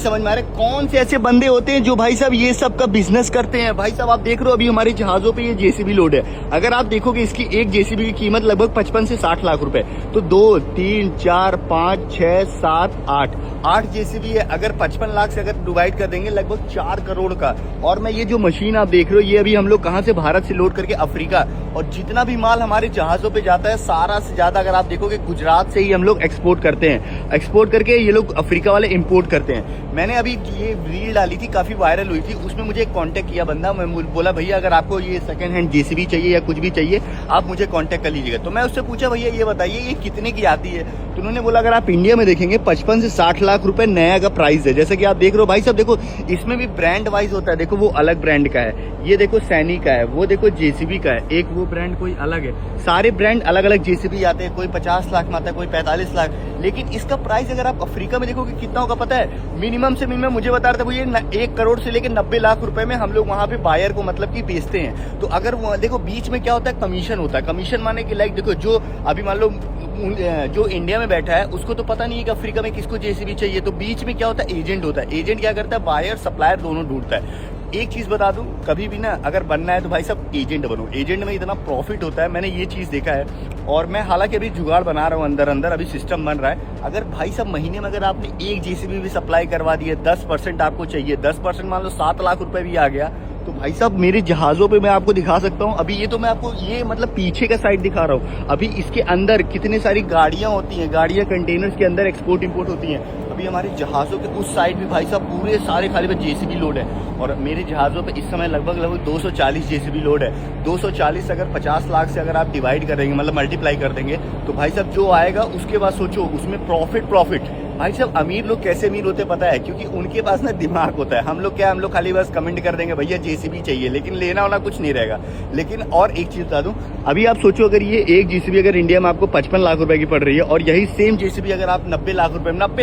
समझ में आ रहा है कौन से ऐसे बंदे होते हैं जो भाई साहब ये सब का बिजनेस करते हैं। भाई साहब आप देख रहे हो अभी हमारे जहाजों पे ये जेसीबी लोड है। अगर आप देखोगे इसकी एक जेसीबी की कीमत लगभग 55 से 60 लाख रुपए। तो 2, 3, 4, 5, 6, 7, 8 जेसीबी है। अगर 55 लाख से अगर डिवाइड कर देंगे लगभग 4 करोड़ का। और मैं ये जो मशीन आप देख रहे हो ये अभी हम लोग कहाँ से, भारत से लोड करके अफ्रीका, और जितना भी माल हमारे जहाजों पे जाता है सारा से ज्यादा अगर आप देखोगे गुजरात से ही हम लोग एक्सपोर्ट करते हैं। एक्सपोर्ट करके ये लोग अफ्रीका वाले इंपोर्ट करते हैं। मैंने अभी ये रील डाली थी, काफी वायरल हुई थी, उसमें मुझे कांटेक्ट किया बंदा। मैं बोला भैया अगर आपको ये सेकंड हैंड जेसीबी चाहिए या कुछ भी चाहिए आप मुझे कांटेक्ट कर लीजिएगा। तो मैं उससे पूछा भैया ये बताइए ये कितने की आती है। तो उन्होंने बोला अगर आप इंडिया में देखेंगे 55 से 60 लाख रुपए नया का प्राइस है। जैसे कि आप देख रहे हो भाई साहब, देखो इसमें भी ब्रांड वाइज होता है। देखो वो अलग ब्रांड का है, ये देखो सैनी का है, वो देखो जेसीबी का है, एक वो ब्रांड कोई अलग है। सारे ब्रांड अलग अलग जेसीबी आते हैं, कोई 50 लाख में आता है, कोई 45 लाख। लेकिन इसका प्राइस अगर आप अफ्रीका में देखोगे कितना होगा पता है? मिनिमम से मिनिमम मुझे बता रहे थे वो ये 1 करोड़ से लेकर 90 लाख रुपए में हम लोग वहां पे बायर को मतलब कि बेचते हैं। तो अगर देखो बीच में क्या होता है, कमीशन होता है। कमीशन माने कि लाइक देखो जो अभी मान लो जो इंडिया में बैठा है उसको तो पता नहीं है कि अफ्रीका में किसको जेसीबी चाहिए। तो बीच में क्या होता है, एजेंट होता है। एजेंट क्या करता है, बायर सप्लायर दोनों ढूंढता है। एक चीज बता दूं, कभी भी ना अगर बनना है तो भाई साहब एजेंट बनो। एजेंट में इतना प्रॉफिट होता है, मैंने ये चीज देखा है। और मैं हालांकि अभी जुगाड़ बना रहा हूँ, अंदर अंदर अभी सिस्टम बन रहा है। अगर भाई साहब महीने में अगर आपने एक जेसीबी भी सप्लाई करवा दी है, 10% आपको चाहिए, 10% मान लो 7 लाख रुपए भी आ गया, तो भाई साहब मेरे जहाजों पे मैं आपको दिखा सकता हूँ। अभी ये तो मैं आपको ये मतलब पीछे का साइड दिखा रहा हूँ। अभी इसके अंदर कितने सारी गाड़ियां होती हैं, गाड़ियां कंटेनर्स के अंदर एक्सपोर्ट इंपोर्ट होती हैं। अभी हमारे जहाजों के उस साइड भी भाई साहब पूरे सारे खाली में जेसीबी लोड है। और मेरे जहाजों पे इस समय लगभग 240 जेसीबी लोड है। 240 अगर 50 लाख से अगर आप डिवाइड कर देंगे, मतलब मल्टीप्लाई कर देंगे, तो भाई साहब जो आएगा उसके बाद सोचो उसमें प्रॉफिट। भाई साहब अमीर लोग कैसे अमीर होते पता है? क्योंकि उनके पास ना दिमाग होता है। हम लोग क्या, हम लोग खाली बस कमेंट कर देंगे भैया जेसीबी चाहिए, लेकिन लेना होना कुछ नहीं रहेगा। लेकिन और एक चीज बता दूं, अभी आप सोचो अगर ये एक जेसीबी अगर इंडिया में आपको 55 लाख रुपए की पड़ रही है, और यही सेम जेसीबी अगर आप 90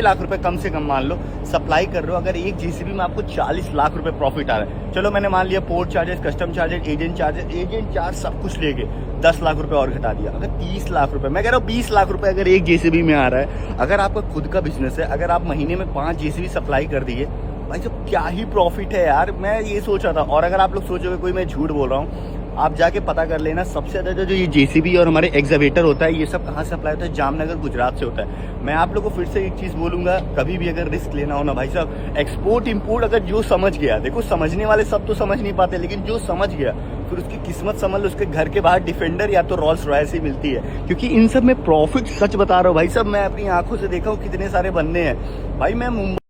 लाख रुपए कम से कम मान लो सप्लाई कर रहे हो, अगर एक जेसीबी में आपको 40 लाख रुपए प्रॉफिट आ रहा है। चलो मैंने मान लिया port charges, custom charges, agent charge सब कुछ लेके 10 लाख रुपए और घटा दिया। अगर 30 लाख रुपए, मैं कह रहा हूँ 20 लाख रुपए अगर एक जेसीबी में आ रहा है, अगर आपका खुद का बिजनेस है, अगर आप महीने में 5 जेसीबी सप्लाई कर दिए, भाई साहब क्या ही प्रॉफिट है यार। मैं ये सोच रहा था। और अगर आप लोग सोचोगे कोई मैं झूठ बोल रहा हूँ, आप जाके पता कर लेना, सबसे ज्यादा जो ये जेसीबी और हमारे एक्सकवेटर होता है ये सब कहाँ से अप्लाई होता है, जामनगर गुजरात से होता है। मैं आप लोग को फिर से एक चीज बोलूंगा, कभी भी अगर रिस्क लेना हो ना भाई साहब, एक्सपोर्ट इंपोर्ट अगर जो समझ गया, देखो समझने वाले सब तो समझ नहीं पाते, लेकिन जो समझ गया फिर उसकी किस्मत समझ लो, उसके घर के बाहर डिफेंडर या तो रोल्स रॉयस ही मिलती है। क्योंकि इन सब में प्रॉफिट, सच बता रहा हूँ भाई साहब, मैं अपनी आंखों से देखा हूँ कितने सारे बंदे हैं। भाई मैं मुंबई